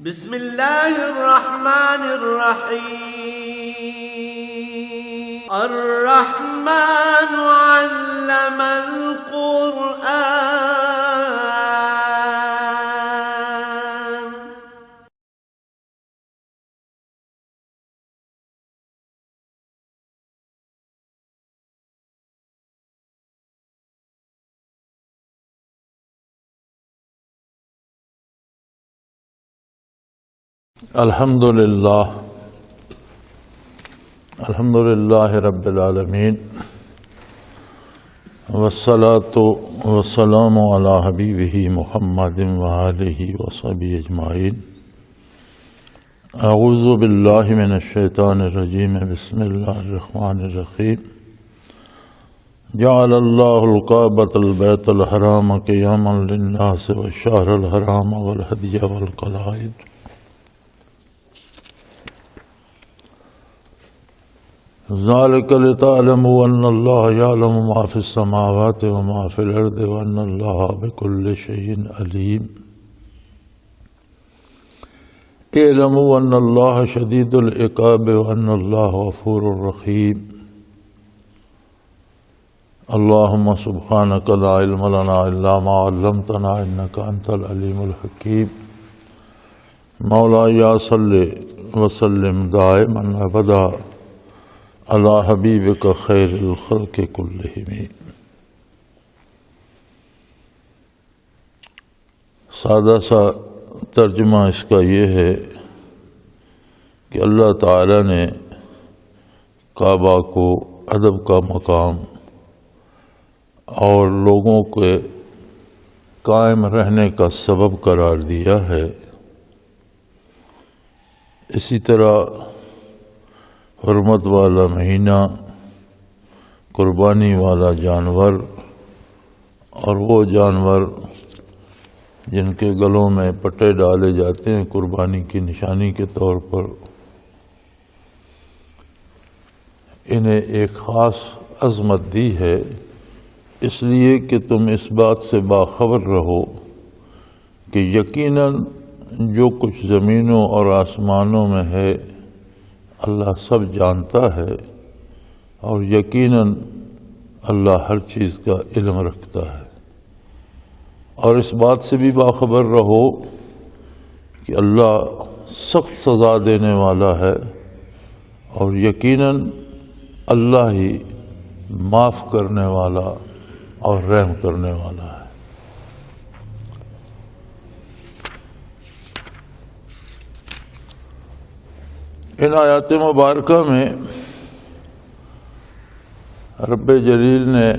بسم اللہ الرحمن الرحیم الرحمن علم القرآن الحمد للہ رب العالمین والصلاة والسلام علی حبیبہ محمد وآلہ وصحبہ اجمعین۔ اعوذ باللہ من الشیطان الرجیم، بسم اللہ الرحمن الرحیم۔ جعل اللہ الکعبۃ البیت الحرام قیاما للناس والشہر الحرام والہدی والقلائد۔ ذالک لتعلموا ان اللہ یعلم ما فی السماوات وما فی الارض وان اللہ بکل شیء علیم۔ اعلموا ان اللہ شدید العقاب وان اللہ غفور رحیم۔ اللہم سبحانک لا علم لنا الا ما علمتنا انک انت العلیم الحکیم۔ مولایا صلی وسلم دائما ابدا علی حبیبک خیر الخلق کلہم۔ سادہ سا ترجمہ اس کا یہ ہے کہ اللہ تعالی نے کعبہ کو ادب کا مقام اور لوگوں کے قائم رہنے کا سبب قرار دیا ہے۔ اسی طرح حرمت والا مہینہ، قربانی والا جانور اور وہ جانور جن کے گلوں میں پٹے ڈالے جاتے ہیں قربانی کی نشانی کے طور پر، انہیں ایک خاص عظمت دی ہے، اس لیے کہ تم اس بات سے باخبر رہو کہ یقیناً جو کچھ زمینوں اور آسمانوں میں ہے اللہ سب جانتا ہے، اور یقیناً اللہ ہر چیز کا علم رکھتا ہے۔ اور اس بات سے بھی باخبر رہو کہ اللہ سخت سزا دینے والا ہے، اور یقیناً اللہ ہی معاف کرنے والا اور رحم کرنے والا ہے۔ ان آیات مبارکہ میں رب جلیل نے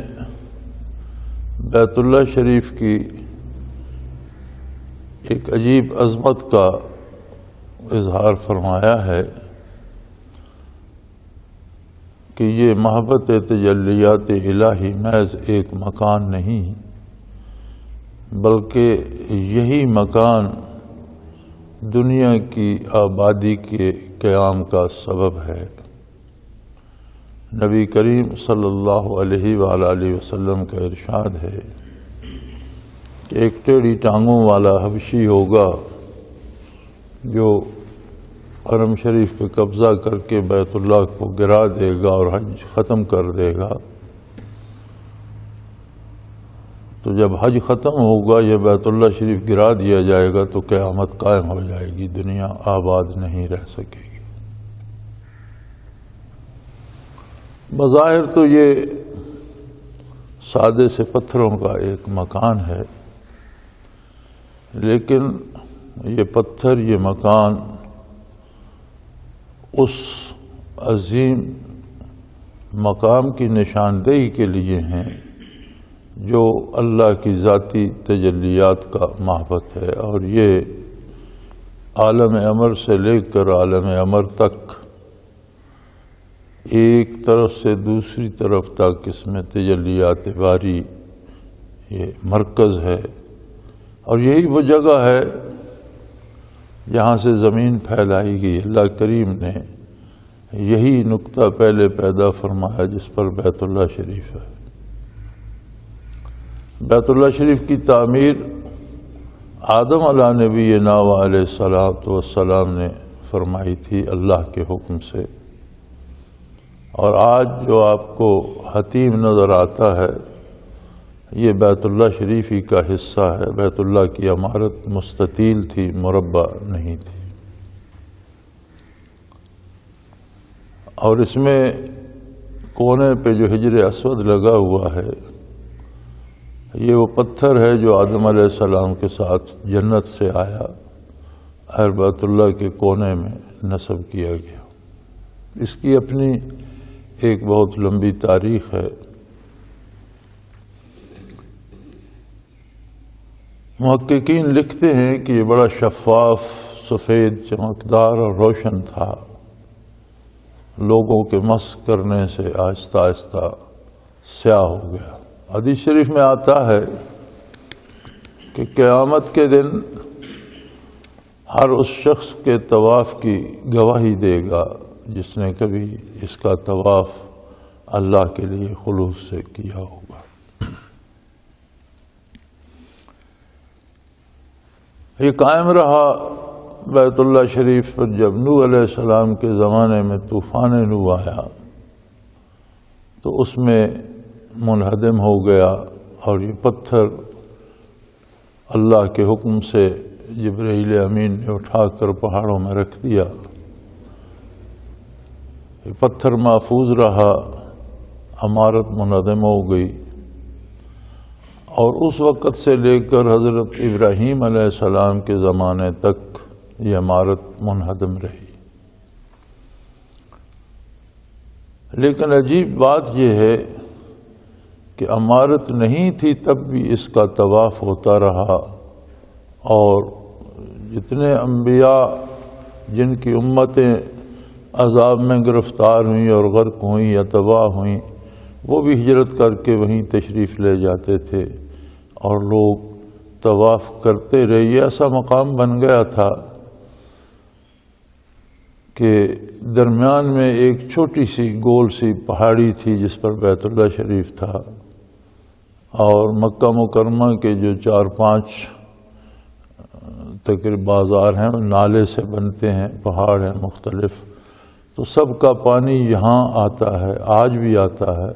بیت اللہ شریف کی ایک عجیب عظمت کا اظہار فرمایا ہے کہ یہ محبت تجلیات الہی محض ایک مکان نہیں بلکہ یہی مکان دنیا کی آبادی کے قیام کا سبب ہے۔ نبی کریم صلی اللہ علیہ وآلہ وسلم کا ارشاد ہے کہ ایک ٹیڑھی ٹانگوں والا حبشی ہوگا جو حرم شریف پہ قبضہ کر کے بیت اللہ کو گرا دے گا اور حج ختم کر دے گا، تو جب حج ختم ہوگا یہ بیت اللہ شریف گرا دیا جائے گا تو قیامت قائم ہو جائے گی، دنیا آباد نہیں رہ سکے گی۔ بظاہر تو یہ سادے سے پتھروں کا ایک مکان ہے، لیکن یہ پتھر، یہ مکان اس عظیم مقام کی نشاندہی کے لیے ہیں جو اللہ کی ذاتی تجلیات کا محبت ہے، اور یہ عالم امر سے لے کر عالم امر تک ایک طرف سے دوسری طرف تک اس میں تجلیات باری یہ مرکز ہے، اور یہی وہ جگہ ہے جہاں سے زمین پھیلائی گئی۔ اللہ کریم نے یہی نقطہ پہلے پیدا فرمایا جس پر بیت اللہ شریف ہے۔ بیت اللہ شریف کی تعمیر آدم علیہ نبینا علیہ الصلوۃ والسلام نے فرمائی تھی اللہ کے حکم سے، اور آج جو آپ کو حتیم نظر آتا ہے یہ بیت اللہ شریف ہی کا حصہ ہے۔ بیت اللہ کی عمارت مستطیل تھی، مربع نہیں تھی، اور اس میں کونے پہ جو حجر اسود لگا ہوا ہے یہ وہ پتھر ہے جو آدم علیہ السلام کے ساتھ جنت سے آیا اور بیت اللہ کے کونے میں نصب کیا گیا۔ اس کی اپنی ایک بہت لمبی تاریخ ہے۔ محققین لکھتے ہیں کہ یہ بڑا شفاف، سفید، چمکدار اور روشن تھا، لوگوں کے مس کرنے سے آہستہ آہستہ سیاہ ہو گیا۔ حدیث شریف میں آتا ہے کہ قیامت کے دن ہر اس شخص کے طواف کی گواہی دے گا جس نے کبھی اس کا طواف اللہ کے لیے خلوص سے کیا ہوگا۔ یہ قائم رہا بیت اللہ شریف پر جب نوح علیہ السلام کے زمانے میں طوفان نوح آیا تو اس میں منہدم ہو گیا، اور یہ پتھر اللہ کے حکم سے جبرائیل امین نے اٹھا کر پہاڑوں میں رکھ دیا۔ یہ پتھر محفوظ رہا، عمارت منہدم ہو گئی، اور اس وقت سے لے کر حضرت ابراہیم علیہ السلام کے زمانے تک یہ عمارت منہدم رہی۔ لیکن عجیب بات یہ ہے کہ عمارت نہیں تھی تب بھی اس کا طواف ہوتا رہا، اور جتنے انبیاء جن کی امتیں عذاب میں گرفتار ہوئیں اور غرق ہوئیں یا تباہ ہوئیں، وہ بھی ہجرت کر کے وہیں تشریف لے جاتے تھے اور لوگ طواف کرتے رہے۔ یہ ایسا مقام بن گیا تھا کہ درمیان میں ایک چھوٹی سی گول سی پہاڑی تھی جس پر بیت اللہ شریف تھا، اور مکہ مکرمہ کے جو 4-5 تقریباً بازار ہیں نالے سے بنتے ہیں، پہاڑ ہیں مختلف، تو سب کا پانی یہاں آتا ہے، آج بھی آتا ہے،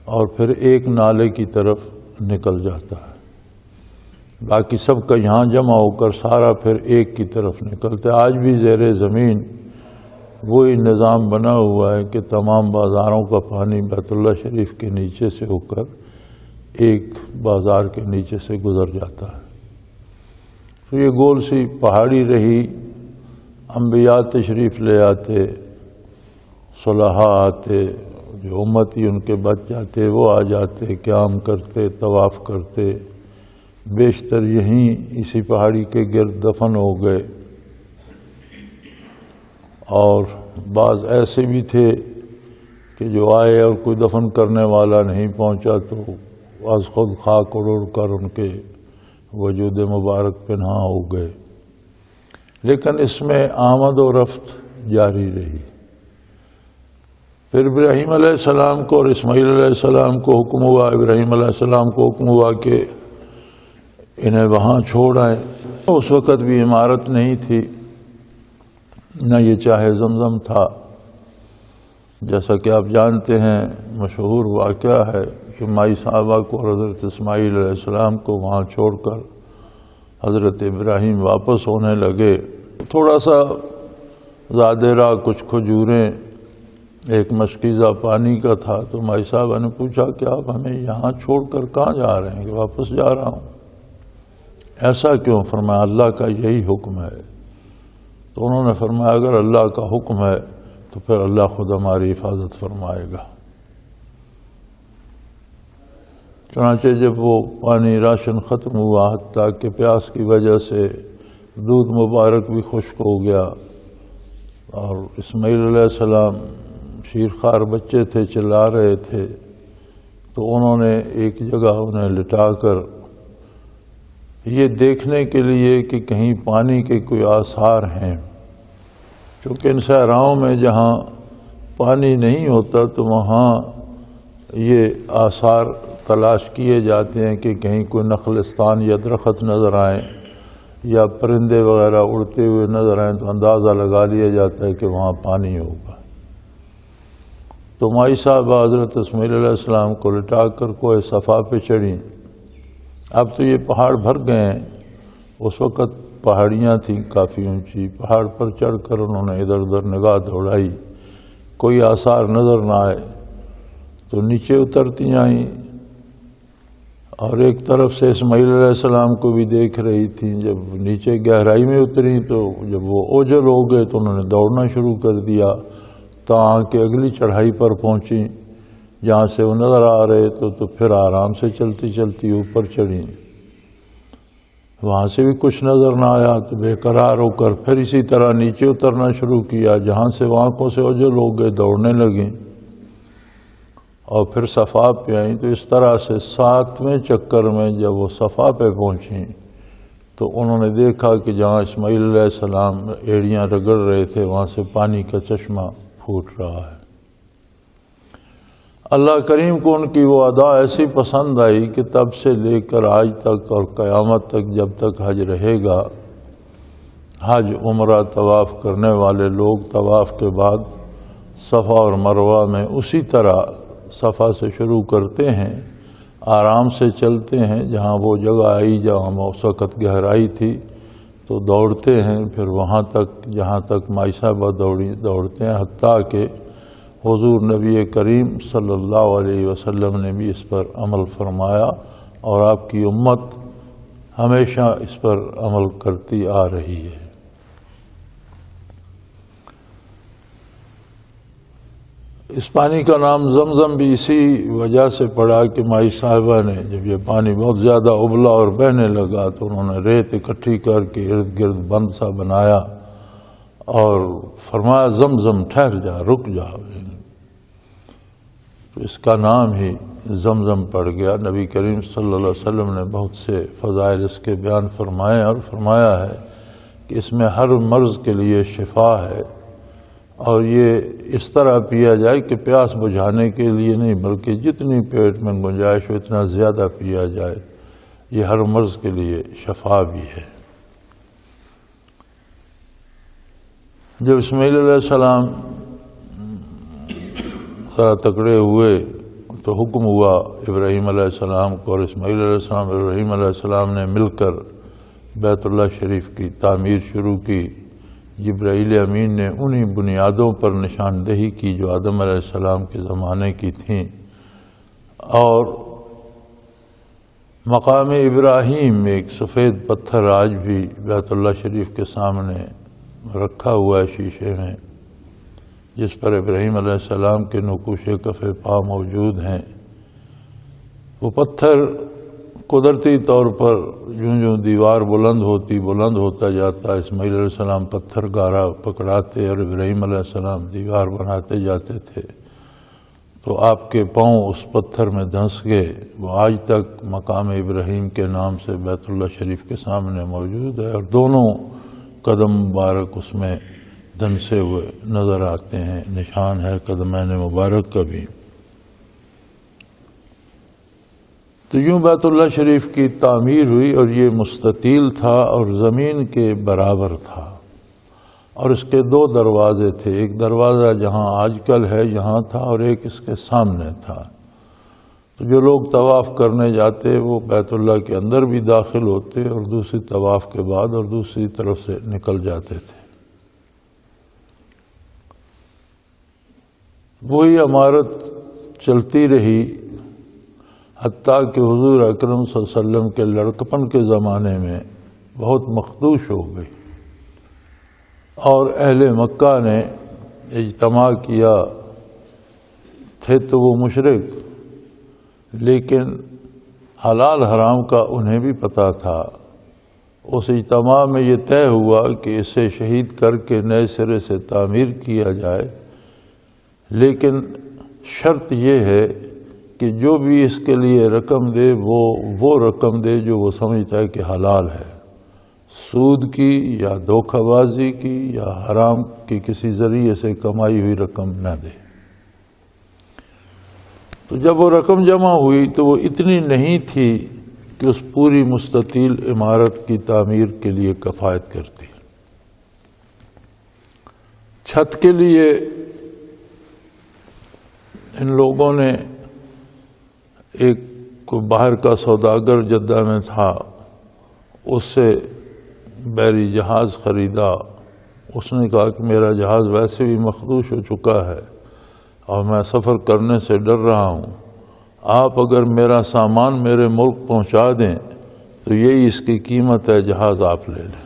اور پھر ایک نالے کی طرف نکل جاتا ہے، باقی سب کا یہاں جمع ہو کر سارا پھر ایک کی طرف نکلتا ہے۔ آج بھی زیر زمین وہی نظام بنا ہوا ہے کہ تمام بازاروں کا پانی بیت اللہ شریف کے نیچے سے ہو کر ایک بازار کے نیچے سے گزر جاتا ہے۔ تو یہ گول سی پہاڑی رہی، انبیاء تشریف لے آتے، صلحاء آتے، جو امتی ان کے بچ جاتے وہ آ جاتے، قیام کرتے، طواف کرتے، بیشتر یہیں اسی پہاڑی کے گرد دفن ہو گئے، اور بعض ایسے بھی تھے کہ جو آئے اور کوئی دفن کرنے والا نہیں پہنچا تو از خود خاک اڑ کر ان کے وجود مبارک پنہاں ہو گئے۔ لیکن اس میں آمد و رفت جاری رہی۔ پھر ابراہیم علیہ السلام کو اور اسماعیل علیہ السلام کو حکم ہوا، ابراہیم علیہ السلام کو حکم ہوا کہ انہیں وہاں چھوڑ آئے۔ اس وقت بھی عمارت نہیں تھی، نہ یہ چاہے زمزم تھا۔ جیسا کہ آپ جانتے ہیں، مشہور واقعہ ہے کہ مائی صاحبہ کو اور حضرت اسماعیل علیہ السلام کو وہاں چھوڑ کر حضرت ابراہیم واپس ہونے لگے۔ تھوڑا سا زیادہ راہ، کچھ کھجوریں، ایک مشکیزہ پانی کا تھا، تو مائی صاحبہ نے پوچھا کہ آپ ہمیں یہاں چھوڑ کر کہاں جا رہے ہیں؟ کہ واپس جا رہا ہوں۔ ایسا کیوں؟ فرمایا اللہ کا یہی حکم ہے۔ تو انہوں نے فرمایا اگر اللہ کا حکم ہے تو پھر اللہ خود ہماری حفاظت فرمائے گا۔ چنانچہ جب وہ پانی راشن ختم ہوا، حتیٰ کہ پیاس کی وجہ سے دودھ مبارک بھی خشک ہو گیا، اور اسماعیل علیہ السلام شیرخوار بچے تھے، چلا رہے تھے، تو انہوں نے ایک جگہ انہیں لٹا کر یہ دیکھنے کے لیے کہ کہیں پانی کے کوئی آثار ہیں، کیونکہ ان صحراؤں میں جہاں پانی نہیں ہوتا تو وہاں یہ آثار تلاش کیے جاتے ہیں کہ کہیں کوئی نخلستان یا درخت نظر آئیں، یا پرندے وغیرہ اڑتے ہوئے نظر آئیں تو اندازہ لگا لیا جاتا ہے کہ وہاں پانی ہوگا۔ تو مائی صاحب حضرت اسماعیل علیہ السلام کو لٹا کر کوہ صفا پہ چڑھیں۔ اب تو یہ پہاڑ بھر گئے ہیں، اس وقت پہاڑیاں تھیں کافی اونچی، پہاڑ پر چڑھ کر انہوں نے ادھر ادھر نگاہ دوڑائی، کوئی آثار نظر نہ آئے تو نیچے اترتی آئیں، اور ایک طرف سے اسماعیل علیہ السلام کو بھی دیکھ رہی تھیں۔ جب نیچے گہرائی میں اتری تو جب وہ اوجل ہو گئے تو انہوں نے دوڑنا شروع کر دیا، تاں کہ اگلی چڑھائی پر پہنچیں جہاں سے وہ نظر آ رہے تو پھر آرام سے چلتی چلتی اوپر چڑھیں۔ وہاں سے بھی کچھ نظر نہ آیا تو بے قرار ہو کر پھر اسی طرح نیچے اترنا شروع کیا، جہاں سے وہ آنکھوں سے اوجل ہو گئے دوڑنے لگیں، اور پھر صفا پہ آئیں۔ تو اس طرح سے 7ویں چکر میں جب وہ صفا پہ پہنچیں تو انہوں نے دیکھا کہ جہاں اسماعیل علیہ السلام ایڑیاں رگڑ رہے تھے وہاں سے پانی کا چشمہ پھوٹ رہا ہے۔ اللہ کریم کو ان کی وہ ادا ایسی پسند آئی کہ تب سے لے کر آج تک اور قیامت تک جب تک حج رہے گا، حج عمرہ طواف کرنے والے لوگ طواف کے بعد صفا اور مروہ میں اسی طرح صفا سے شروع کرتے ہیں، آرام سے چلتے ہیں، جہاں وہ جگہ آئی جہاں اس وقت گہرائی تھی تو دوڑتے ہیں، پھر وہاں تک جہاں تک مائی صاحبہ دوڑتے ہیں، حتیٰ کہ حضور نبی کریم صلی اللہ علیہ وسلم نے بھی اس پر عمل فرمایا، اور آپ کی امت ہمیشہ اس پر عمل کرتی آ رہی ہے۔ اس پانی کا نام زمزم بھی اسی وجہ سے پڑا کہ مائی صاحبہ نے جب یہ پانی بہت زیادہ ابلا اور بہنے لگا تو انہوں نے ریت اکٹھی کر کے ارد گرد بند سا بنایا اور فرمایا زمزم ٹھہر جا، رک جا۔ تو اس کا نام ہی زمزم پڑ گیا۔ نبی کریم صلی اللہ علیہ وسلم نے بہت سے فضائل اس کے بیان فرمائے اور فرمایا ہے کہ اس میں ہر مرض کے لیے شفا ہے، اور یہ اس طرح پیا جائے کہ پیاس بجھانے کے لیے نہیں بلکہ جتنی پیٹ میں گنجائش ہو اتنا زیادہ پیا جائے، یہ ہر مرض کے لیے شفا بھی ہے۔ جب اسماعیل علیہ السلام ذرا تکڑے ہوئے تو حکم ہوا ابراہیم علیہ السلام کو، اور اسماعیل علیہ السلام ابراہیم علیہ السلام نے مل کر بیت اللہ شریف کی تعمیر شروع کی۔ جبرائیل امین نے انہی بنیادوں پر نشاندہی کی جو آدم علیہ السلام کے زمانے کی تھیں، اور مقام ابراہیم میں ایک سفید پتھر آج بھی بیت اللہ شریف کے سامنے رکھا ہوا ہے شیشے میں، جس پر ابراہیم علیہ السلام کے نقوش کف پا موجود ہیں۔ وہ پتھر قدرتی طور پر جوں دیوار بلند ہوتا جاتا، اسماعیل علیہ السلام پتھر گارا پکڑاتے اور ابراہیم علیہ السلام دیوار بناتے جاتے تھے، تو آپ کے پاؤں اس پتھر میں دھنس گئے۔ وہ آج تک مقام ابراہیم کے نام سے بیت اللہ شریف کے سامنے موجود ہے، اور دونوں قدم مبارک اس میں دھنسے ہوئے نظر آتے ہیں، نشان ہے قدمین مبارک کا بھی۔ تو یوں بیت اللہ شریف کی تعمیر ہوئی، اور یہ مستطیل تھا اور زمین کے برابر تھا، اور اس کے 2 دروازے تھے، ایک دروازہ جہاں آج کل ہے یہاں تھا، اور ایک اس کے سامنے تھا۔ تو جو لوگ طواف کرنے جاتے وہ بیت اللہ کے اندر بھی داخل ہوتے اور دوسری طواف کے بعد اور دوسری طرف سے نکل جاتے تھے۔ وہی عمارت چلتی رہی حتیٰ کہ حضور اکرم صلی اللہ علیہ وسلم کے لڑکپن کے زمانے میں بہت مخدوش ہو گئی، اور اہل مکہ نے اجتماع کیا۔ تھے تو وہ مشرک، لیکن حلال حرام کا انہیں بھی پتہ تھا۔ اس اجتماع میں یہ طے ہوا کہ اسے شہید کر کے نئے سرے سے تعمیر کیا جائے، لیکن شرط یہ ہے کہ جو بھی اس کے لیے رقم دے وہ رقم دے جو وہ سمجھتا ہے کہ حلال ہے، سود کی یا دھوکہ بازی کی یا حرام کی کسی ذریعے سے کمائی ہوئی رقم نہ دے۔ تو جب وہ رقم جمع ہوئی تو وہ اتنی نہیں تھی کہ اس پوری مستطیل عمارت کی تعمیر کے لیے کفایت کرتی. چھت کے لیے ان لوگوں نے ایک کوئی باہر کا سوداگر جدہ میں تھا، اس سے بحری جہاز خریدا. اس نے کہا کہ میرا جہاز ویسے بھی مخدوش ہو چکا ہے اور میں سفر کرنے سے ڈر رہا ہوں، آپ اگر میرا سامان میرے ملک پہنچا دیں تو یہی اس کی قیمت ہے، جہاز آپ لے لیں.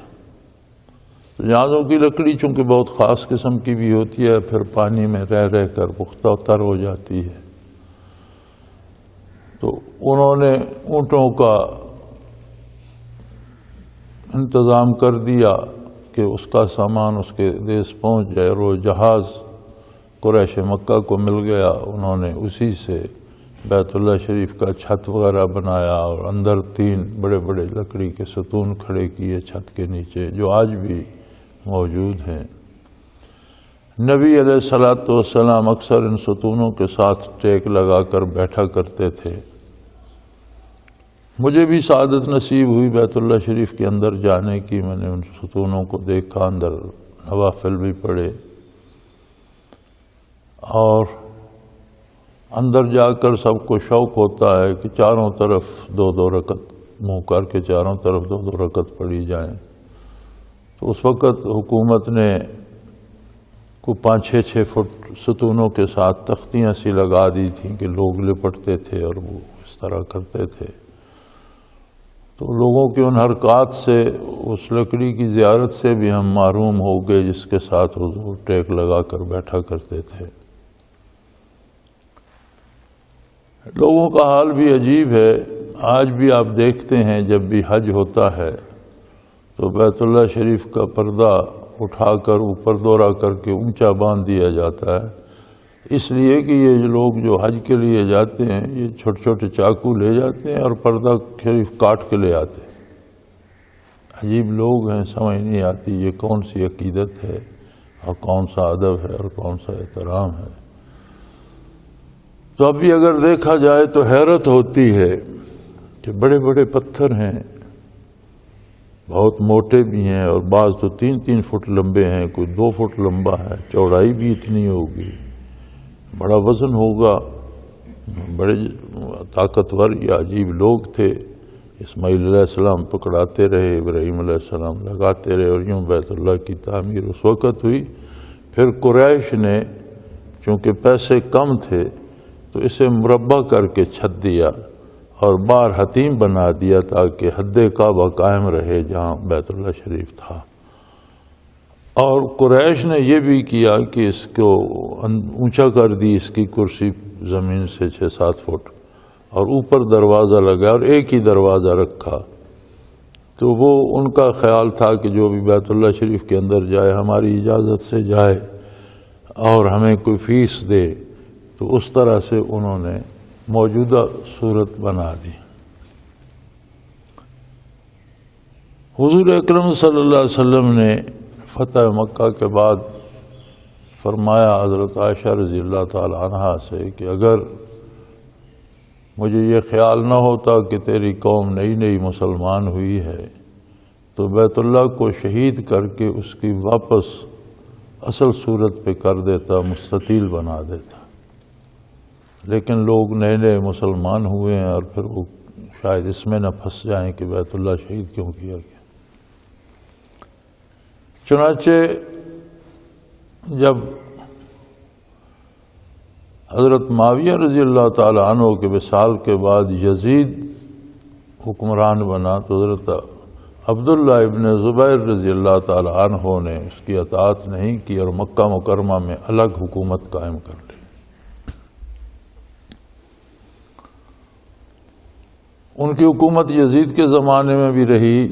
تو جہازوں کی لکڑی چونکہ بہت خاص قسم کی بھی ہوتی ہے، پھر پانی میں رہ کر پختہ تر ہو جاتی ہے. تو انہوں نے اونٹوں کا انتظام کر دیا کہ اس کا سامان اس کے دیس پہنچ جائے، اور وہ جہاز قریش مکہ کو مل گیا. انہوں نے اسی سے بیت اللہ شریف کا چھت وغیرہ بنایا اور اندر 3 بڑے بڑے لکڑی کے ستون کھڑے کیے چھت کے نیچے، جو آج بھی موجود ہیں. نبی علیہ الصلوۃ والسلام اکثر ان ستونوں کے ساتھ ٹیک لگا کر بیٹھا کرتے تھے. مجھے بھی سعادت نصیب ہوئی بیت اللہ شریف کے اندر جانے کی. میں نے ان ستونوں کو دیکھا، اندر نوافل بھی پڑھے، اور اندر جا کر سب کو شوق ہوتا ہے کہ چاروں طرف 2 رکعت منہ کر کے چاروں طرف 2 رکعت پڑھی جائیں. تو اس وقت حکومت نے کو 5-6 فٹ ستونوں کے ساتھ تختیاں سی لگا دی تھیں کہ لوگ لپٹتے تھے اور وہ اس طرح کرتے تھے. تو لوگوں کی ان حرکات سے، اس لکڑی کی زیارت سے بھی ہم محروم ہو گئے جس کے ساتھ حضور ٹیک لگا کر بیٹھا کرتے تھے. لوگوں کا حال بھی عجیب ہے. آج بھی آپ دیکھتے ہیں جب بھی حج ہوتا ہے تو بیت اللہ شریف کا پردہ اٹھا کر اوپر دورہ کر کے اونچا باندھ دیا جاتا ہے، اس لیے کہ یہ لوگ جو حج کے لیے جاتے ہیں یہ چھوٹے چھوٹے چاقو لے جاتے ہیں اور پردہ شریف کاٹ کے لے آتے ہیں. عجیب لوگ ہیں، سمجھ نہیں آتی یہ کون سی عقیدت ہے اور کون سا ادب ہے اور کون سا احترام ہے. تو ابھی اگر دیکھا جائے تو حیرت ہوتی ہے کہ بڑے بڑے پتھر ہیں، بہت موٹے بھی ہیں، اور بعض تو 3-3 فٹ لمبے ہیں، کوئی 2 فٹ لمبا ہے، چوڑائی بھی اتنی ہوگی، بڑا وزن ہوگا. بڑے طاقتور یا عجیب لوگ تھے. اسماعیل علیہ السلام پکڑاتے رہے، ابراہیم علیہ السلام لگاتے رہے، اور یوں بیت اللہ کی تعمیر اس وقت ہوئی. پھر قریش نے چونکہ پیسے کم تھے تو اسے مربع کر کے چھت دیا اور باہر حتیم بنا دیا تاکہ حد کعبہ قائم رہے جہاں بیت اللہ شریف تھا. اور قریش نے یہ بھی کیا کہ اس کو اونچا کر دی، اس کی کرسی زمین سے 6-7 فٹ، اور اوپر دروازہ لگا اور ایک ہی دروازہ رکھا. تو وہ ان کا خیال تھا کہ جو بھی بیت اللہ شریف کے اندر جائے ہماری اجازت سے جائے اور ہمیں کوئی فیس دے. تو اس طرح سے انہوں نے موجودہ صورت بنا دی. حضور اکرم صلی اللہ علیہ وسلم نے فتح مکہ کے بعد فرمایا حضرت عائشہ رضی اللہ تعالی عنہا سے کہ اگر مجھے یہ خیال نہ ہوتا کہ تیری قوم نئی مسلمان ہوئی ہے تو بیت اللہ کو شہید کر کے اس کی واپس اصل صورت پہ کر دیتا، مستطیل بنا دیتا. لیکن لوگ نئے مسلمان ہوئے ہیں اور پھر وہ شاید اس میں نہ پھنس جائیں کہ بیت اللہ شہید کیوں کیا گیا. چنانچہ جب حضرت معاویہ رضی اللہ تعالی عنہ کے وصال کے بعد یزید حکمران بنا تو حضرت عبداللہ ابن زبیر رضی اللہ تعالی عنہ نے اس کی اطاعت نہیں کی اور مکہ مکرمہ میں الگ حکومت قائم کر لی. ان کی حکومت یزید کے زمانے میں بھی رہی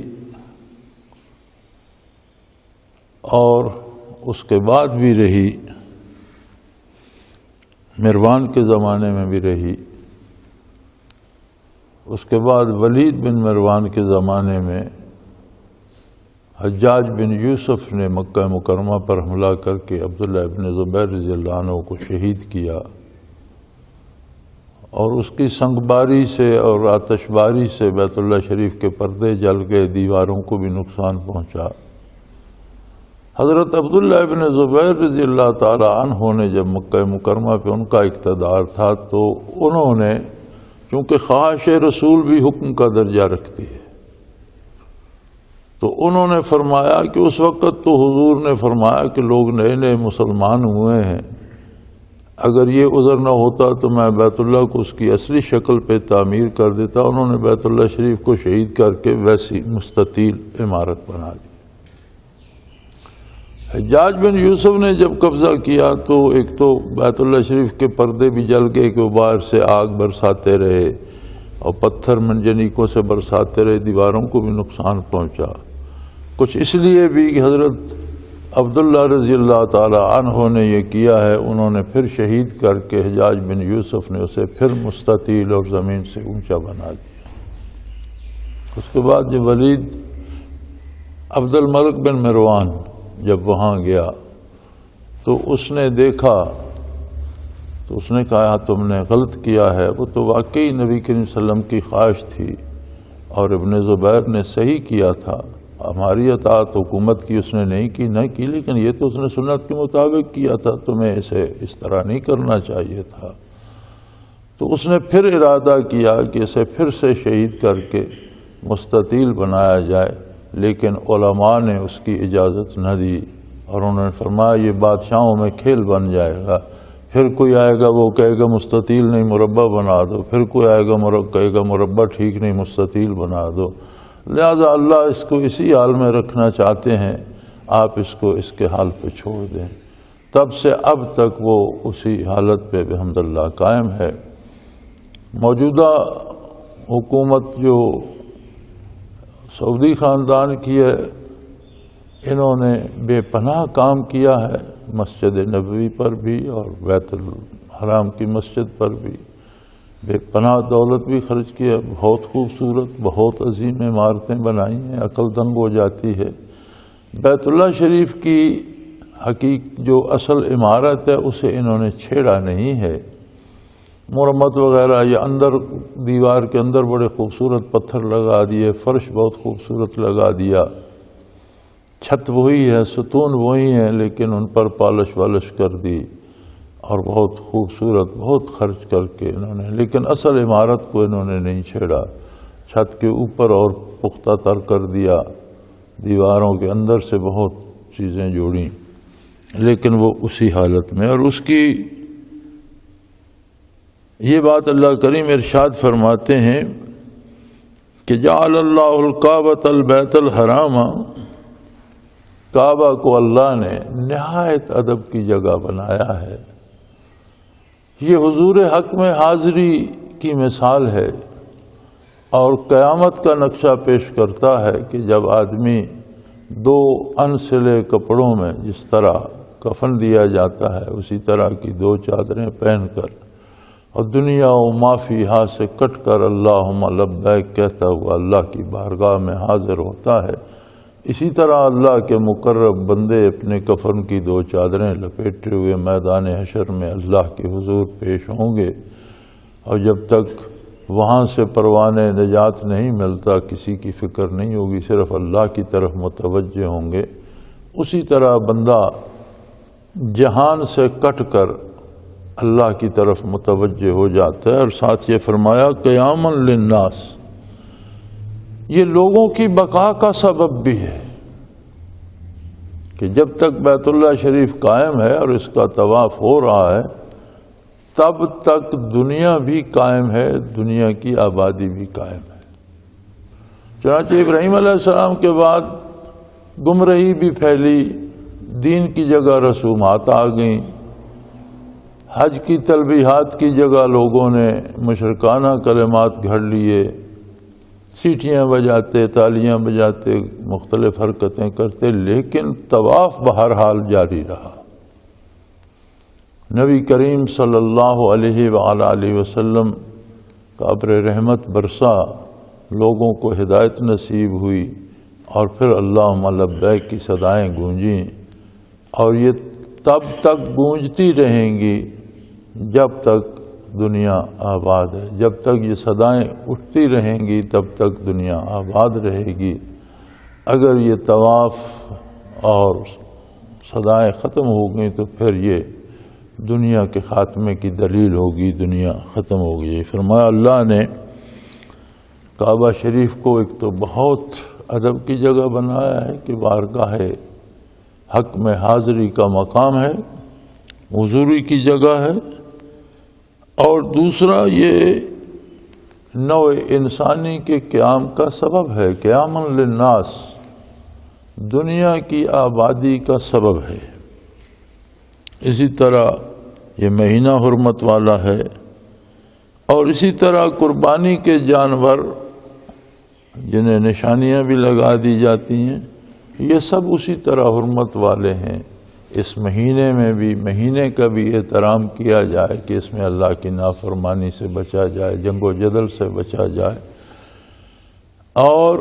اور اس کے بعد بھی رہی، مروان کے زمانے میں بھی رہی. اس کے بعد ولید بن مروان کے زمانے میں حجاج بن یوسف نے مکہ مکرمہ پر حملہ کر کے عبداللہ ابن زبیر رضی اللہ عنہ کو شہید کیا اور اس کی سنگباری سے اور آتش باری سے بیت اللہ شریف کے پردے جل گئے، دیواروں کو بھی نقصان پہنچا۔ حضرت عبداللہ ابن زبیر رضی اللہ تعالی عنہ نے جب مکہ مکرمہ پہ ان کا اقتدار تھا تو انہوں نے، چونکہ خواہش رسول بھی حکم کا درجہ رکھتی ہے، تو انہوں نے فرمایا کہ اس وقت تو حضور نے فرمایا کہ لوگ نئے نئے مسلمان ہوئے ہیں، اگر یہ عذر نہ ہوتا تو میں بیت اللہ کو اس کی اصلی شکل پہ تعمیر کر دیتا۔ انہوں نے بیت اللہ شریف کو شہید کر کے ویسی مستطیل عمارت بنا دی۔ حجاج بن یوسف نے جب قبضہ کیا تو ایک تو بیت اللہ شریف کے پردے بھی جل گئے کہ وہ باہر سے آگ برساتے رہے اور پتھر منجنیکوں سے برساتے رہے، دیواروں کو بھی نقصان پہنچا۔ کچھ اس لیے بھی کہ حضرت عبداللہ رضی اللہ تعالی عنہ نے یہ کیا ہے، انہوں نے پھر شہید کر کے حجاج بن یوسف نے اسے پھر مستطیل اور زمین سے اونچا بنا دیا۔ اس کے بعد جب ولید عبد الملک بن مروان جب وہاں گیا تو اس نے دیکھا تو اس نے کہا تم نے غلط کیا ہے، وہ تو واقعی نبی کریم صلی اللہ علیہ وسلم کی خواہش تھی اور ابن زبیر نے صحیح کیا تھا، ہماری اطاعت حکومت کی اس نے نہیں کی، لیکن یہ تو اس نے سنت کے مطابق کیا تھا، تمہیں اسے اس طرح نہیں کرنا چاہیے تھا۔ تو اس نے پھر ارادہ کیا کہ اسے پھر سے شہید کر کے مستطیل بنایا جائے، لیکن علماء نے اس کی اجازت نہ دی اور انہوں نے فرمایا یہ بادشاہوں میں کھیل بن جائے گا، پھر کوئی آئے گا وہ کہے گا مستطیل نہیں مربع بنا دو، پھر کوئی آئے گا کہے گا مربع ٹھیک نہیں مستطیل بنا دو، لہذا اللہ اس کو اسی حال میں رکھنا چاہتے ہیں، آپ اس کو اس کے حال پہ چھوڑ دیں۔ تب سے اب تک وہ اسی حالت پہ بحمداللہ قائم ہے۔ موجودہ حکومت جو سعودی خاندان کی ہے، انہوں نے بے پناہ کام کیا ہے، مسجد نبوی پر بھی اور بیت الحرام کی مسجد پر بھی بے پناہ دولت بھی خرچ کیا، بہت خوبصورت بہت عظیم عمارتیں بنائی ہیں، عقل دنگ ہو جاتی ہے۔ بیت اللہ شریف کی جو اصل عمارت ہے اسے انہوں نے چھیڑا نہیں ہے، مرمت وغیرہ یا اندر دیوار کے اندر بڑے خوبصورت پتھر لگا دیے، فرش بہت خوبصورت لگا دیا، چھت وہی ہے، ستون وہی ہیں، لیکن ان پر پالش والش کر دی اور بہت خوبصورت بہت خرچ کر کے انہوں نے، لیکن اصل عمارت کو انہوں نے نہیں چھیڑا، چھت کے اوپر اور پختہ تر کر دیا، دیواروں کے اندر سے بہت چیزیں جوڑیں، لیکن وہ اسی حالت میں۔ اور اس کی یہ بات اللہ کریم ارشاد فرماتے ہیں کہ جعل اللہ الکعبۃ البیت الحرام، کعبہ کو اللہ نے نہایت ادب کی جگہ بنایا ہے۔ یہ حضور حق میں حاضری کی مثال ہے اور قیامت کا نقشہ پیش کرتا ہے کہ جب آدمی دو انسلے کپڑوں میں جس طرح کفن دیا جاتا ہے اسی طرح کی دو چادریں پہن کر اور دنیا و ما فیہا سے کٹ کر اللہم لبیک کہتا ہوا اللہ کی بارگاہ میں حاضر ہوتا ہے، اسی طرح اللہ کے مقرب بندے اپنے کفن کی دو چادریں لپیٹے ہوئے میدان حشر میں اللہ کے حضور پیش ہوں گے، اور جب تک وہاں سے پروان نجات نہیں ملتا کسی کی فکر نہیں ہوگی، صرف اللہ کی طرف متوجہ ہوں گے۔ اسی طرح بندہ جہان سے کٹ کر اللہ کی طرف متوجہ ہو جاتا ہے۔ اور ساتھ یہ فرمایا قیاما للناس، یہ لوگوں کی بقا کا سبب بھی ہے کہ جب تک بیت اللہ شریف قائم ہے اور اس کا طواف ہو رہا ہے تب تک دنیا بھی قائم ہے، دنیا کی آبادی بھی قائم ہے۔ چنانچہ ابراہیم علیہ السلام کے بعد گمراہی بھی پھیلی، دین کی جگہ رسومات آ گئیں، حج کی تلبیحات کی جگہ لوگوں نے مشرکانہ کلمات گھڑ لیے، سیٹیاں بجاتے تالیاں بجاتے مختلف حرکتیں کرتے، لیکن طواف بہرحال جاری رہا۔ نبی کریم صلی اللہ علیہ وآلہ وسلم کا ابر رحمت برسا، لوگوں کو ہدایت نصیب ہوئی اور پھر اللہم لبیک کی صدائیں گونجیں، اور یہ تب تک گونجتی رہیں گی جب تک دنیا آباد ہے. جب تک یہ صدائیں اٹھتی رہیں گی تب تک دنیا آباد رہے گی. اگر یہ طواف اور صدائیں ختم ہو گئیں تو پھر یہ دنیا کے خاتمے کی دلیل ہوگی, دنیا ختم ہوگی. فرمایا اللہ نے کعبہ شریف کو ایک تو بہت ادب کی جگہ بنایا ہے کہ بارگاہ حق میں حاضری کا مقام ہے, حضوری کی جگہ ہے, اور دوسرا یہ نوع انسانی کے قیام کا سبب ہے, قیام للناس, دنیا کی آبادی کا سبب ہے. اسی طرح یہ مہینہ حرمت والا ہے, اور اسی طرح قربانی کے جانور جنہیں نشانیاں بھی لگا دی جاتی ہیں, یہ سب اسی طرح حرمت والے ہیں. اس مہینے میں بھی مہینے کا بھی احترام کیا جائے کہ اس میں اللہ کی نافرمانی سے بچا جائے, جنگ و جدل سے بچا جائے. اور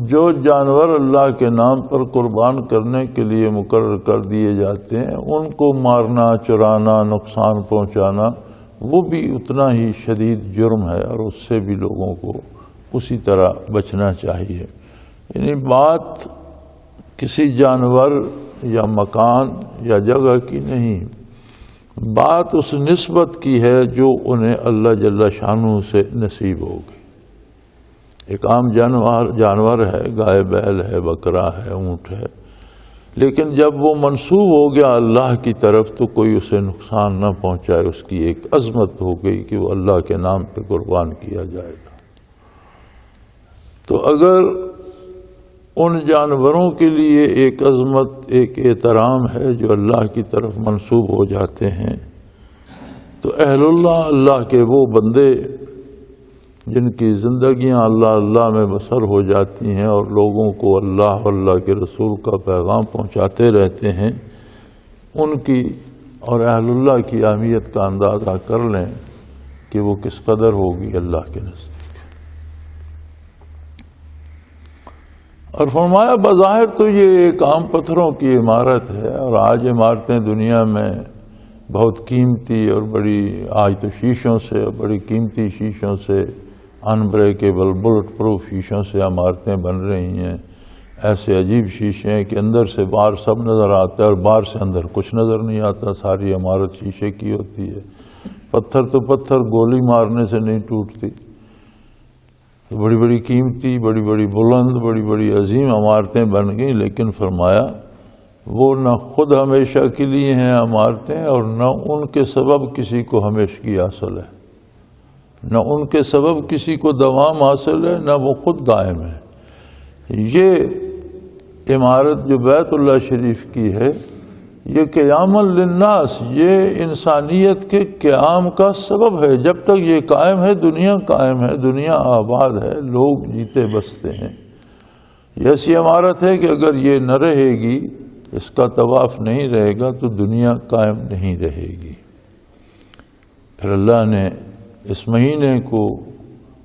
جو جانور اللہ کے نام پر قربان کرنے کے لیے مقرر کر دیے جاتے ہیں ان کو مارنا, چرانا, نقصان پہنچانا وہ بھی اتنا ہی شدید جرم ہے, اور اس سے بھی لوگوں کو اسی طرح بچنا چاہیے. یعنی بات کسی جانور یا مکان یا جگہ کی نہیں, بات اس نسبت کی ہے جو انہیں اللہ جل شانہ سے نصیب ہوگی. ایک عام جانور ہے, گائے بیل ہے, بکرا ہے, اونٹ ہے, لیکن جب وہ منسوب ہو گیا اللہ کی طرف تو کوئی اسے نقصان نہ پہنچائے. اس کی ایک عظمت ہو گئی کہ وہ اللہ کے نام پہ قربان کیا جائے گا. تو اگر ان جانوروں کے لیے ایک عظمت, ایک احترام ہے جو اللہ کی طرف منسوب ہو جاتے ہیں, تو اہل اللہ, اللہ کے وہ بندے جن کی زندگیاں اللہ میں بسر ہو جاتی ہیں اور لوگوں کو اللہ اور اللہ کے رسول کا پیغام پہنچاتے رہتے ہیں, ان کی اور اہل اللہ کی اہمیت کا اندازہ کر لیں کہ وہ کس قدر ہوگی اللہ کے نزدیک. اور فرمایا بظاہر تو یہ ایک عام پتھروں کی عمارت ہے, اور آج عمارتیں دنیا میں بہت قیمتی اور بڑی, آج تو شیشوں سے, بڑی قیمتی شیشوں سے, انبریکیبل بلٹ پروف شیشوں سے عمارتیں بن رہی ہیں. ایسے عجیب شیشے ہیں کہ اندر سے باہر سب نظر آتا ہے اور باہر سے اندر کچھ نظر نہیں آتا, ساری عمارت شیشے کی ہوتی ہے. پتھر تو پتھر گولی مارنے سے نہیں ٹوٹتی. بڑی بڑی قیمتی, بڑی بڑی بلند, بڑی بڑی عظیم عمارتیں بن گئیں, لیکن فرمایا وہ نہ خود ہمیشہ کے لیے ہیں عمارتیں, اور نہ ان کے سبب کسی کو ہمیشگی حاصل ہے, نہ ان کے سبب کسی کو دوام حاصل ہے, نہ وہ خود دائم ہے. یہ عمارت جو بیت اللہ شریف کی ہے یہ قیام للناس, یہ انسانیت کے قیام کا سبب ہے. جب تک یہ قائم ہے دنیا قائم ہے, دنیا آباد ہے, لوگ جیتے بستے ہیں. یہ ایسی عمارت ہے کہ اگر یہ نہ رہے گی, اس کا طواف نہیں رہے گا تو دنیا قائم نہیں رہے گی. پھر اللہ نے اس مہینے کو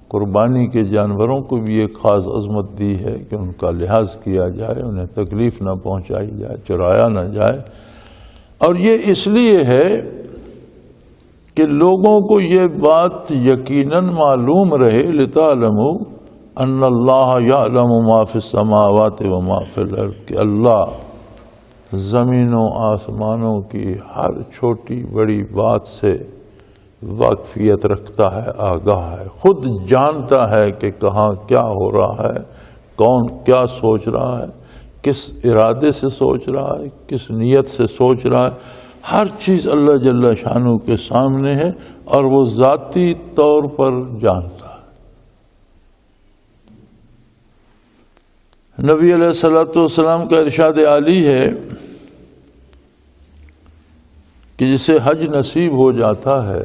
قربانی کے جانوروں کو بھی ایک خاص عظمت دی ہے کہ ان کا لحاظ کیا جائے, انہیں تکلیف نہ پہنچائی جائے, چرایا نہ جائے. اور یہ اس لیے ہے کہ لوگوں کو یہ بات یقیناً معلوم رہے, لِتَعْلَمُوا أَنَّ اللَّهَ يَعْلَمُ مَا فِي السَّمَاوَاتِ وَمَا فِي الْأَرْضِ, کہ اللہ زمینوں آسمانوں کی ہر چھوٹی بڑی بات سے واقفیت رکھتا ہے, آگاہ ہے, خود جانتا ہے کہ کہاں کیا ہو رہا ہے, کون کیا سوچ رہا ہے, کس ارادے سے سوچ رہا ہے, کس نیت سے سوچ رہا ہے. ہر چیز اللہ جل شانہ کے سامنے ہے اور وہ ذاتی طور پر جانتا ہے. نبی علیہ الصلوۃ والسلام کا ارشاد عالی ہے کہ جسے حج نصیب ہو جاتا ہے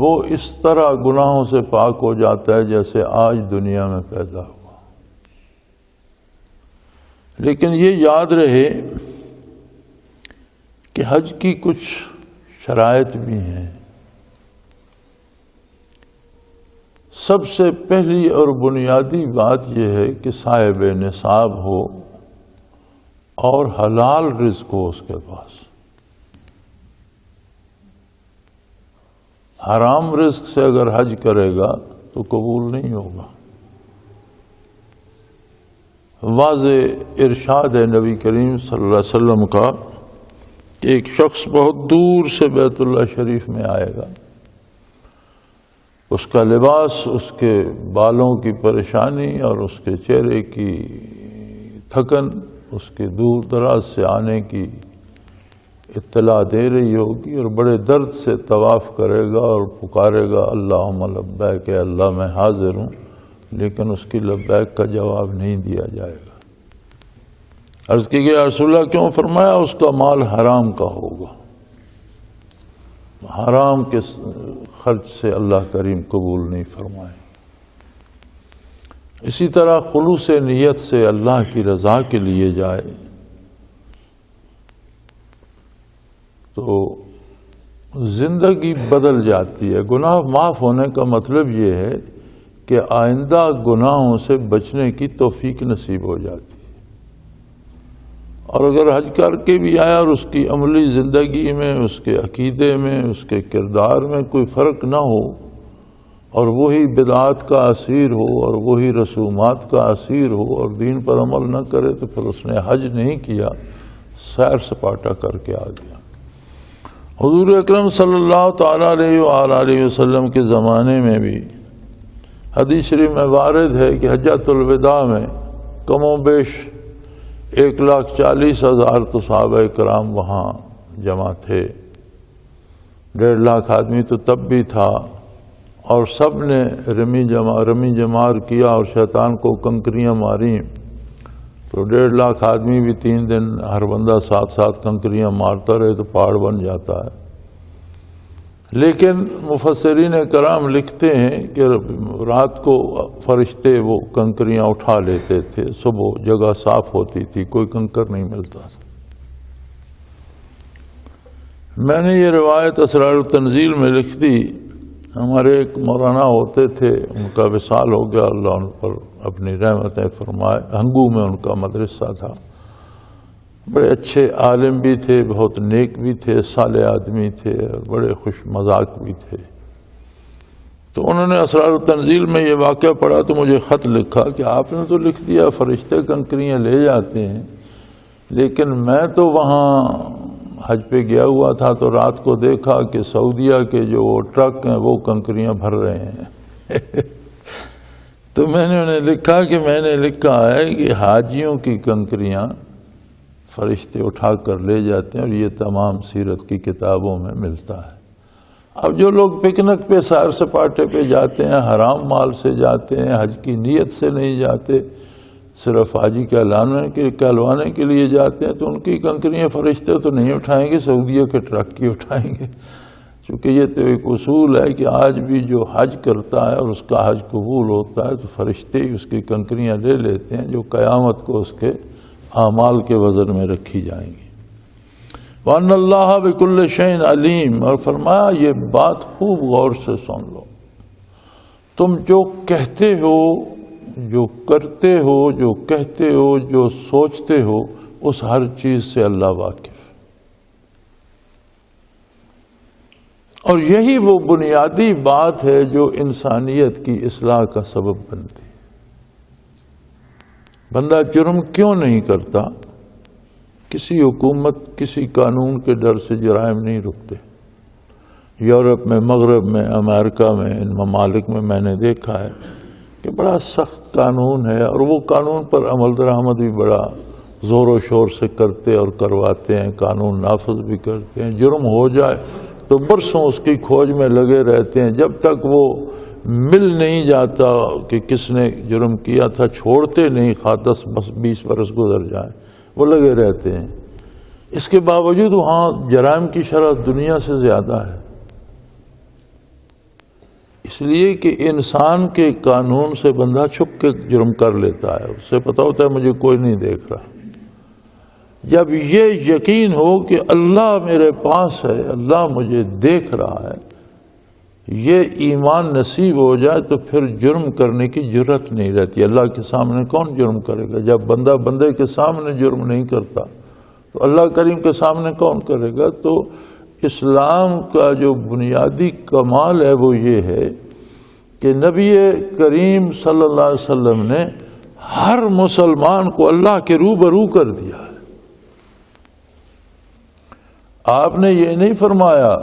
وہ اس طرح گناہوں سے پاک ہو جاتا ہے جیسے آج دنیا میں پیدا ہوا. لیکن یہ یاد رہے کہ حج کی کچھ شرائط بھی ہیں. سب سے پہلی اور بنیادی بات یہ ہے کہ صاحب نصاب ہو اور حلال رزق ہو اس کے پاس. حرام رزق سے اگر حج کرے گا تو قبول نہیں ہوگا۔ واضح ارشاد ہے نبی کریم صلی اللہ علیہ وسلم کا کہ ایک شخص بہت دور سے بیت اللہ شریف میں آئے گا، اس کا لباس، اس کے بالوں کی پریشانی اور اس کے چہرے کی تھکن اس کے دور دراز سے آنے کی اطلاع دے رہی ہوگی، اور بڑے درد سے طواف کرے گا اور پکارے گا اللہم لبیک، اے اللہ میں حاضر ہوں، لیکن اس کی لبیک کا جواب نہیں دیا جائے گا۔ عرض کی گئی رسول اللہ کیوں؟ فرمایا اس کا مال حرام کا ہوگا، حرام کے خرچ سے اللہ کریم قبول نہیں فرمائے۔ اسی طرح خلوص نیت سے اللہ کی رضا کے لیے جائے تو زندگی بدل جاتی ہے۔ گناہ معاف ہونے کا مطلب یہ ہے کہ آئندہ گناہوں سے بچنے کی توفیق نصیب ہو جاتی ہے، اور اگر حج کر کے بھی آیا اور اس کی عملی زندگی میں، اس کے عقیدے میں، اس کے کردار میں کوئی فرق نہ ہو، اور وہی بدعات کا اسیر ہو اور وہی رسومات کا اسیر ہو اور دین پر عمل نہ کرے، تو پھر اس نے حج نہیں کیا، سیر سپاٹا کر کے آ گیا۔ حضور اکرم صلی اللہ تعالیٰ علیہ وآلہ وسلم کے زمانے میں بھی حدیث شریف میں وارد ہے کہ حجۃ الوداع میں کم و بیش 1,40,000 تو صحابہ کرام وہاں جمع تھے، 1.5 لاکھ آدمی تو تب بھی تھا، اور سب نے رمی جمار کیا اور شیطان کو کنکریاں ماری، تو 1.5 لاکھ آدمی بھی 3 دن ہر بندہ 7 کنکریاں مارتا رہے تو پہاڑ بن جاتا ہے۔ لیکن مفسرین کرام لکھتے ہیں کہ رات کو فرشتے وہ کنکریاں اٹھا لیتے تھے، صبح جگہ صاف ہوتی تھی، کوئی کنکر نہیں ملتا تھا۔ میں نے یہ روایت اسرار التنزیل میں لکھ دی۔ ہمارے ایک مولانا ہوتے تھے، ان کا وصال ہو گیا، اللہ ان پر اپنی رحمتیں فرمائے۔ ہنگو میں ان کا مدرسہ تھا، بڑے اچھے عالم بھی تھے، بہت نیک بھی تھے، صالح آدمی تھے، بڑے خوش مذاق بھی تھے۔ تو انہوں نے اسرار التنزیل میں یہ واقعہ پڑھا تو مجھے خط لکھا کہ آپ نے تو لکھ دیا فرشتے کنکریاں لے جاتے ہیں، لیکن میں تو وہاں حج پہ گیا ہوا تھا تو رات کو دیکھا کہ سعودیہ کے جو وہ ٹرک ہیں وہ کنکریاں بھر رہے ہیں۔ تو میں نے انہیں لکھا کہ میں نے لکھا ہے کہ حاجیوں کی کنکریاں فرشتے اٹھا کر لے جاتے ہیں، اور یہ تمام سیرت کی کتابوں میں ملتا ہے۔ اب جو لوگ پکنک پہ سیر سپاٹے پہ جاتے ہیں، حرام مال سے جاتے ہیں، حج کی نیت سے نہیں جاتے، صرف حاجی کہلوانے کے لیے جاتے ہیں، تو ان کی کنکریاں فرشتے تو نہیں اٹھائیں گے، سعودیہ کے ٹرک کی اٹھائیں گے۔ چونکہ یہ تو ایک اصول ہے کہ آج بھی جو حج کرتا ہے اور اس کا حج قبول ہوتا ہے تو فرشتے ہی اس کی کنکریاں لے لیتے ہیں، جو قیامت کو اس کے اعمال کے وزن میں رکھی جائیں گی۔ وَأَنَّ اللَّهَ بِكُلِّ شَيْءٍ عَلِيمٌ، اور فرمایا یہ بات خوب غور سے سن لو، تم جو کہتے ہو، جو کرتے ہو، جو کہتے ہو، جو سوچتے ہو، اس ہر چیز سے اللہ واقف۔ اور یہی وہ بنیادی بات ہے جو انسانیت کی اصلاح کا سبب بنتی ہے۔ بندہ جرم کیوں نہیں کرتا؟ کسی حکومت، کسی قانون کے ڈر سے جرائم نہیں رکتے۔ یورپ میں، مغرب میں، امریکہ میں، ان ممالک میں نے دیکھا ہے کہ بڑا سخت قانون ہے، اور وہ قانون پر عمل درآمد بھی بڑا زور و شور سے کرتے اور کرواتے ہیں، قانون نافذ بھی کرتے ہیں۔ جرم ہو جائے تو برسوں اس کی کھوج میں لگے رہتے ہیں، جب تک وہ مل نہیں جاتا کہ کس نے جرم کیا تھا، چھوڑتے نہیں، 10-20 برس گزر جائیں، وہ لگے رہتے ہیں۔ اس کے باوجود وہاں جرائم کی شرح دنیا سے زیادہ ہے، اس لیے کہ انسان کے قانون سے بندہ چھپ کے جرم کر لیتا ہے، اسے پتا ہوتا ہے مجھے کوئی نہیں دیکھ رہا۔ جب یہ یقین ہو کہ اللہ میرے پاس ہے، اللہ مجھے دیکھ رہا ہے، یہ ایمان نصیب ہو جائے تو پھر جرم کرنے کی جرت نہیں رہتی۔ اللہ کے سامنے کون جرم کرے گا؟ جب بندہ بندے کے سامنے جرم نہیں کرتا تو اللہ کریم کے سامنے کون کرے گا؟ تو اسلام کا جو بنیادی کمال ہے وہ یہ ہے کہ نبی کریم صلی اللہ علیہ وسلم نے ہر مسلمان کو اللہ کے روبرو کر دیا ہے۔ آپ نے یہ نہیں فرمایا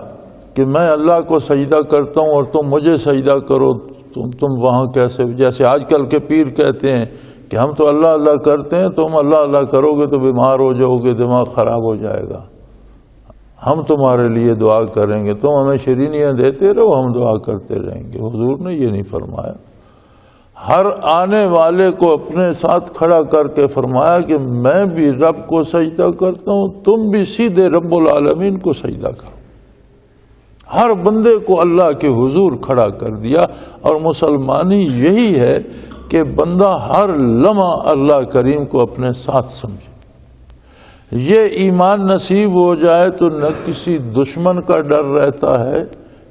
کہ میں اللہ کو سجدہ کرتا ہوں اور تم مجھے سجدہ کرو، تم وہاں کیسے، جیسے آج کل کے پیر کہتے ہیں کہ ہم تو اللہ اللہ کرتے ہیں، تم اللہ اللہ کرو گے تو بیمار ہو جاؤ گے، دماغ خراب ہو جائے گا، ہم تمہارے لیے دعا کریں گے، تم ہمیں شیرینیاں دیتے رہو، ہم دعا کرتے رہیں گے۔ حضور نے یہ نہیں فرمایا، ہر آنے والے کو اپنے ساتھ کھڑا کر کے فرمایا کہ میں بھی رب کو سجدہ کرتا ہوں، تم بھی سیدھے رب العالمین کو سجدہ کرو۔ ہر بندے کو اللہ کے حضور کھڑا کر دیا، اور مسلمانی یہی ہے کہ بندہ ہر لمحہ اللہ کریم کو اپنے ساتھ سمجھے۔ یہ ایمان نصیب ہو جائے تو نہ کسی دشمن کا ڈر رہتا ہے،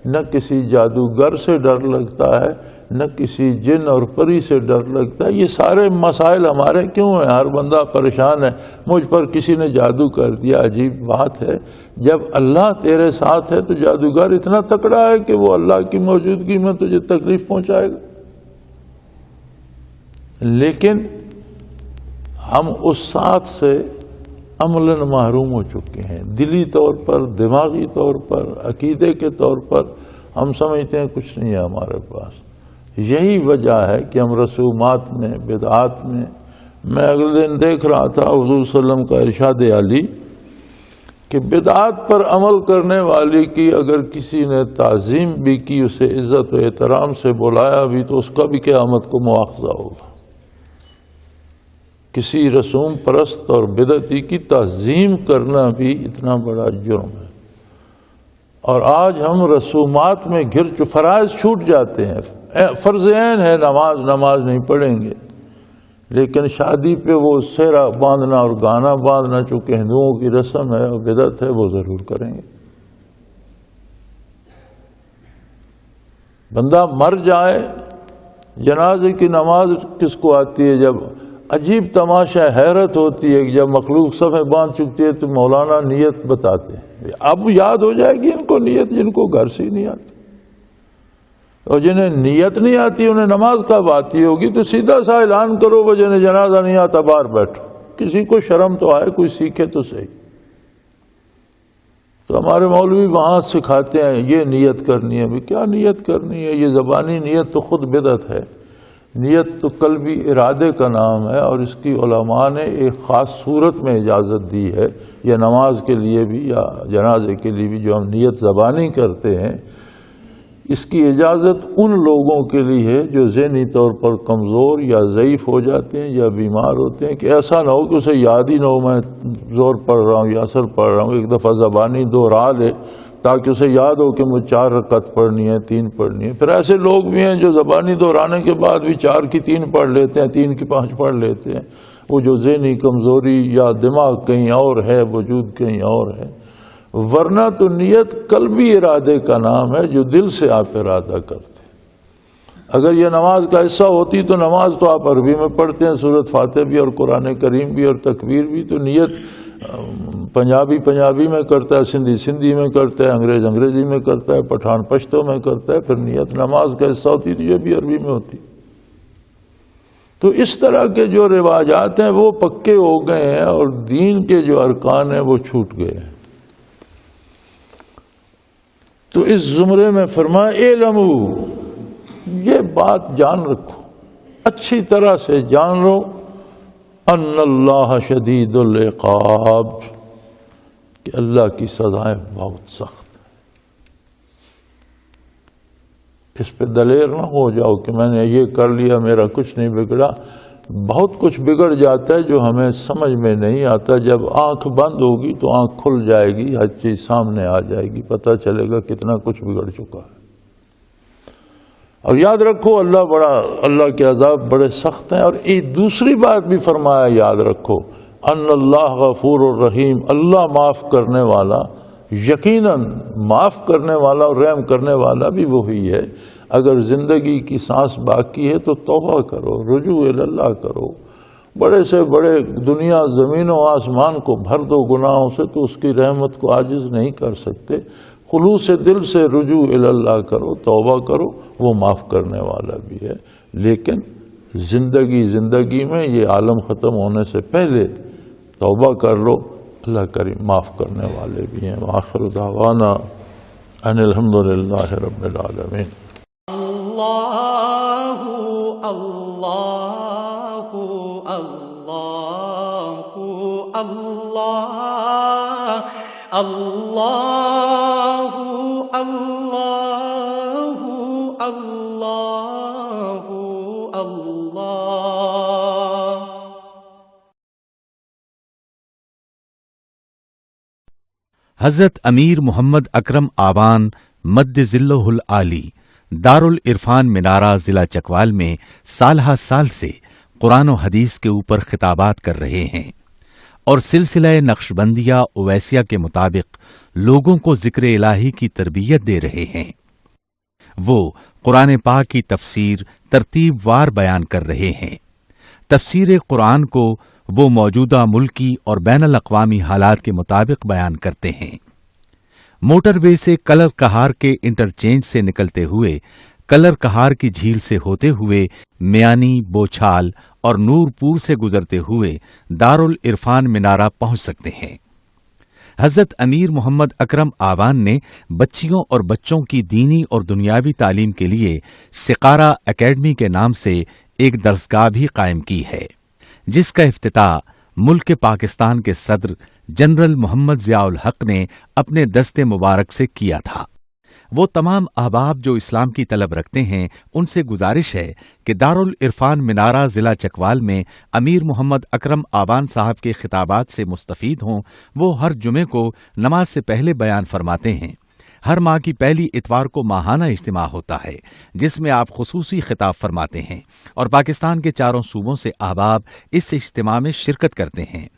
نہ کسی جادوگر سے ڈر لگتا ہے، نہ کسی جن اور پری سے ڈر لگتا ہے۔ یہ سارے مسائل ہمارے کیوں ہیں؟ ہر بندہ پریشان ہے، مجھ پر کسی نے جادو کر دیا۔ عجیب بات ہے، جب اللہ تیرے ساتھ ہے تو جادوگر اتنا تکڑا ہے کہ وہ اللہ کی موجودگی میں تجھے تکلیف پہنچائے گا۔ لیکن ہم اس ساتھ سے عملاً محروم ہو چکے ہیں، دلی طور پر، دماغی طور پر، عقیدے کے طور پر ہم سمجھتے ہیں کچھ نہیں ہے ہمارے پاس۔ یہی وجہ ہے کہ ہم رسومات میں، بدعات میں اگلے دن دیکھ رہا تھا حضور صلی اللہ علیہ وسلم کا ارشاد عالی کہ بدعات پر عمل کرنے والی کی اگر کسی نے تعظیم بھی کی، اسے عزت و احترام سے بلایا بھی، تو اس کا بھی قیامت کو مواخذہ ہوگا۔ کسی رسوم پرست اور بدعتی کی تعظیم کرنا بھی اتنا بڑا جرم ہے، اور آج ہم رسومات میں فرائض چھوٹ جاتے ہیں۔ فرض عین ہے نماز نہیں پڑھیں گے، لیکن شادی پہ وہ سہرا باندھنا اور گانا باندھنا چونکہ ہندوؤں کی رسم ہے اور بدعت ہے، وہ ضرور کریں گے۔ بندہ مر جائے، جنازے کی نماز کس کو آتی ہے؟ جب عجیب تماشا حیرت ہوتی ہے کہ جب مخلوق صفیں باندھ چکتی ہے تو مولانا نیت بتاتے ہیں۔ اب یاد ہو جائے گی ان کو نیت، جن کو گھر سے ہی نہیں آتی، اور جنہیں نیت نہیں آتی انہیں نماز کب آتی ہوگی؟ تو سیدھا سا اعلان کرو وہ جنہیں جنازہ نہیں آتا باہر بیٹھو، کسی کو شرم تو آئے، کوئی سیکھے تو صحیح۔ تو ہمارے مولوی وہاں سکھاتے ہیں یہ نیت کرنی ہے۔ بھی کیا نیت کرنی ہے؟ یہ زبانی نیت تو خود بدعت ہے۔ نیت تو قلبی ارادے کا نام ہے، اور اس کی علماء نے ایک خاص صورت میں اجازت دی ہے، یا نماز کے لیے بھی یا جنازے کے لیے بھی جو ہم نیت زبانی کرتے ہیں، اس کی اجازت ان لوگوں کے لیے ہے جو ذہنی طور پر کمزور یا ضعیف ہو جاتے ہیں یا بیمار ہوتے ہیں، کہ ایسا نہ ہو کہ اسے یاد ہی نہ ہو میں زور پڑھ رہا ہوں یا اثر پڑھ رہا ہوں، ایک دفعہ زبانی دوہرا لے تاکہ اسے یاد ہو کہ مجھے 4 رکعت پڑھنی ہے، 3 پڑھنی ہے۔ پھر ایسے لوگ بھی ہیں جو زبانی دہرانے کے بعد بھی 4 کی 3 پڑھ لیتے ہیں، 3 کی 5 پڑھ لیتے ہیں۔ وہ جو ذہنی کمزوری یا دماغ کہیں اور ہے، وجود کہیں اور ہے۔ ورنہ تو نیت قلبی ارادے کا نام ہے، جو دل سے آپ ارادہ کرتے ہیں۔ اگر یہ نماز کا حصہ ہوتی تو نماز تو آپ عربی میں پڑھتے ہیں، سورۃ فاتحہ بھی اور قرآن کریم بھی اور تکبیر بھی، تو نیت پنجابی میں کرتا ہے، سندھی میں کرتا ہے، انگریزی میں کرتا ہے، پٹھان پشتو میں کرتا ہے، پھر نیت نماز کا حصہ ہوتی تو یہ بھی عربی میں ہوتی۔ تو اس طرح کے جو رواجات ہیں وہ پکے ہو گئے ہیں، اور دین کے جو ارکان ہیں وہ چھوٹ گئے ہیں۔ تو اس زمرے میں فرمایا اعلموا، یہ بات جان رکھو، اچھی طرح سے جان لو، ان اللہ شدید العقاب، کہ اللہ کی سزائیں بہت سخت ہیں۔ اس پہ دلیر نہ ہو جاؤ کہ میں نے یہ کر لیا میرا کچھ نہیں بگڑا۔ بہت کچھ بگڑ جاتا ہے جو ہمیں سمجھ میں نہیں آتا۔ جب آنکھ بند ہوگی تو آنکھ کھل جائے گی، ہر چیز سامنے آ جائے گی، پتہ چلے گا کتنا کچھ بگڑ چکا ہے۔ اور یاد رکھو اللہ کے عذاب بڑے سخت ہیں۔ اور ایک دوسری بات بھی فرمایا یاد رکھو، ان اللہ غفور الرحیم، اللہ معاف کرنے والا، یقیناً معاف کرنے والا اور رحم کرنے والا بھی وہی ہے۔ اگر زندگی کی سانس باقی ہے تو توبہ کرو، رجوع اللہ کرو، بڑے سے بڑے دنیا زمین و آسمان کو بھر دو گناہوں سے تو اس کی رحمت کو عاجز نہیں کر سکتے۔ خلوص دل سے رجوع اللہ کرو، توبہ کرو، وہ معاف کرنے والا بھی ہے۔ لیکن زندگی میں یہ عالم ختم ہونے سے پہلے توبہ کر لو، اللہ کریم معاف کرنے والے بھی ہیں۔ وآخر دعوانا ان الحمدللہ رب العالمین۔ اللہ اللہ اللہ اللہ اللہ اللہ اللہ اللہ۔ حضرت امیر محمد اکرم آوان مد ذلہ العالی دارالعرفان منارہ ضلع چکوال میں سالہ سال سے قرآن و حدیث کے اوپر خطابات کر رہے ہیں اور سلسلہ نقشبندیہ اویسیہ کے مطابق لوگوں کو ذکر الہی کی تربیت دے رہے ہیں۔ وہ قرآن پاک کی تفسیر ترتیب وار بیان کر رہے ہیں۔ تفسیر قرآن کو وہ موجودہ ملکی اور بین الاقوامی حالات کے مطابق بیان کرتے ہیں۔ موٹر وے سے کلر کہار کے انٹرچینج سے نکلتے ہوئے کلر کہار کی جھیل سے ہوتے ہوئے میانی، بوچھال اور نور پور سے گزرتے ہوئے دارالعرفان منارہ پہنچ سکتے ہیں۔ حضرت امیر محمد اکرم آوان نے بچیوں اور بچوں کی دینی اور دنیاوی تعلیم کے لیے سقارہ اکیڈمی کے نام سے ایک درسگاہ بھی قائم کی ہے، جس کا افتتاح ملک پاکستان کے صدر جنرل محمد ضیاء الحق نے اپنے دست مبارک سے کیا تھا۔ وہ تمام احباب جو اسلام کی طلب رکھتے ہیں ان سے گزارش ہے کہ دارالعرفان منارہ ضلع چکوال میں امیر محمد اکرم آوان صاحب کے خطابات سے مستفید ہوں۔ وہ ہر جمعے کو نماز سے پہلے بیان فرماتے ہیں۔ ہر ماہ کی پہلی اتوار کو ماہانہ اجتماع ہوتا ہے جس میں آپ خصوصی خطاب فرماتے ہیں اور پاکستان کے چاروں صوبوں سے احباب اس اجتماع میں شرکت کرتے ہیں۔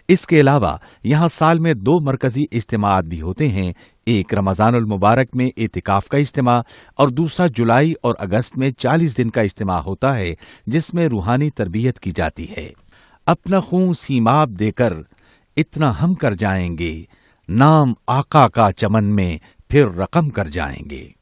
اس کے علاوہ یہاں سال میں 2 مرکزی اجتماعات بھی ہوتے ہیں، ایک رمضان المبارک میں اعتکاف کا اجتماع اور دوسرا جولائی اور اگست میں 40 دن کا اجتماع ہوتا ہے جس میں روحانی تربیت کی جاتی ہے۔ اپنا خون سیماب دے کر اتنا ہم کر جائیں گے، نام آقا کا چمن میں پھر رقم کر جائیں گے۔